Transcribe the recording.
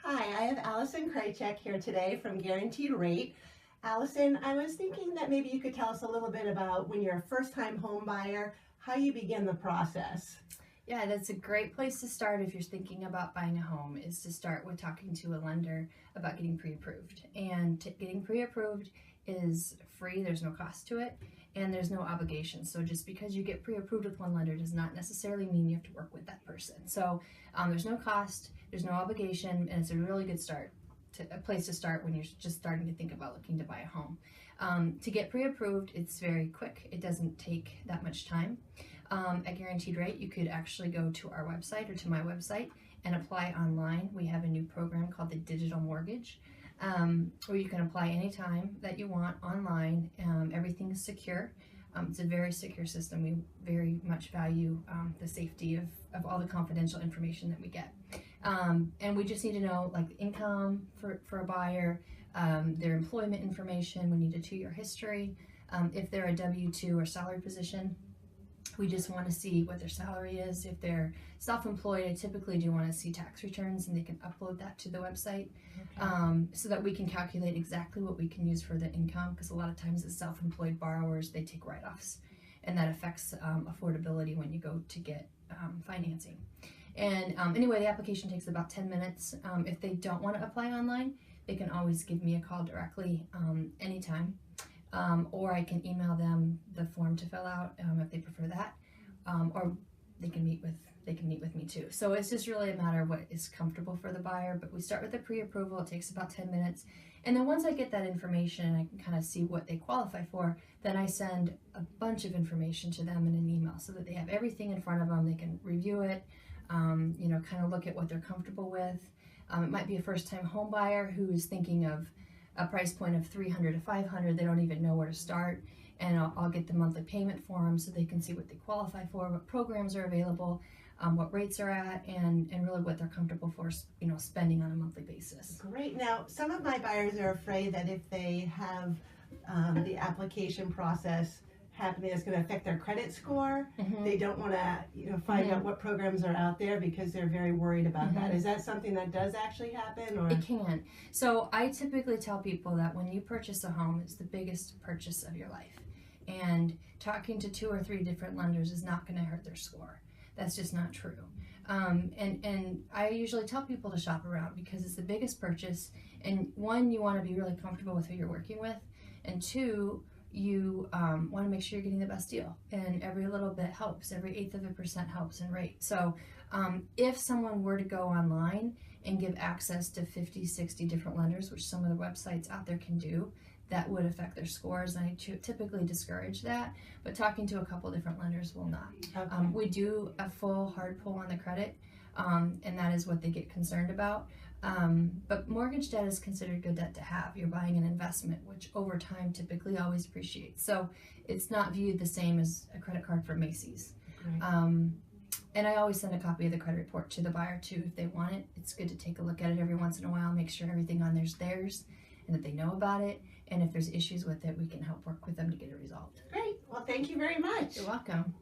Hi, I have Allyson Kreycik here today from Guaranteed Rate. Allyson, I was thinking that maybe you could tell us a little bit about when you're a first-time home buyer, how you begin the process. Yeah, that's a great place to start if you're thinking about buying a home, is to start with talking to a lender about getting pre-approved. And getting pre-approved is free, there's no cost to it, and there's no obligation. So just because you get pre-approved with one lender does not necessarily mean you have to work with that person. So there's no cost, there's no obligation, and it's a really good start. A place to start when you're just starting to think about looking to buy a home. To get pre-approved, it's very quick. It doesn't take that much time. At Guaranteed Rate, you could actually go to our website or to my website and apply online. We have a new program called the Digital Mortgage, where you can apply anytime that you want online. Everything is secure. It's a very secure system. We very much value the safety of all the confidential information that we get. And we just need to know like the income for a buyer, their employment information. We need a 2-year history. If they're a W-2 or salary position, we just want to see what their salary is. If they're self-employed, I typically do want to see tax returns, and they can upload that to the website. Okay. So that we can calculate exactly what we can use for the income, because a lot of times as self-employed borrowers, they take write-offs, and that affects affordability when you go to get financing. And anyway, the application takes about 10 minutes. If they don't want to apply online, they can always give me a call directly anytime. Or I can email them the form to fill out if they prefer that, or they can meet with me too. So it's just really a matter of what is comfortable for the buyer. But we start with the pre-approval. It takes about 10 minutes, and then once I get that information and I can kind of see what they qualify for, then I send a bunch of information to them in an email so that they have everything in front of them. They can review it, kind of look at what they're comfortable with. It might be a first-time home buyer who is thinking of a price point of $300 to $500. They don't even know where to start, and I'll get the monthly payment for them so they can see what they qualify for, what programs are available, what rates are at, and really what they're comfortable for, spending on a monthly basis. Great. Now, some of my buyers are afraid that if they have the application process happening, it's going to affect their credit score. Mm-hmm. They don't want to, find out what programs are out there because they're very worried about that. Is that something that does actually happen, or? It can. So I typically tell people that when you purchase a home, it's the biggest purchase of your life, and talking to 2 or 3 different lenders is not going to hurt their score. That's just not true. And I usually tell people to shop around because it's the biggest purchase. And 1, you want to be really comfortable with who you're working with, and 2, you want to make sure you're getting the best deal, and every little bit helps. Every 1/8% helps in rate. So if someone were to go online and give access to 50, 60 different lenders, which some of the websites out there can do, that would affect their scores, and I typically discourage that. But talking to a couple different lenders will not. Okay. We do a full hard pull on the credit, and that is what they get concerned about. But mortgage debt is considered good debt to have. You're buying an investment, which over time typically always appreciates. So it's not viewed the same as a credit card for Macy's. Right. And I always send a copy of the credit report to the buyer too if they want it. It's good to take a look at it every once in a while, make sure everything on there's theirs, and that they know about it. And if there's issues with it, we can help work with them to get it resolved. Great. Well, thank you very much. You're welcome.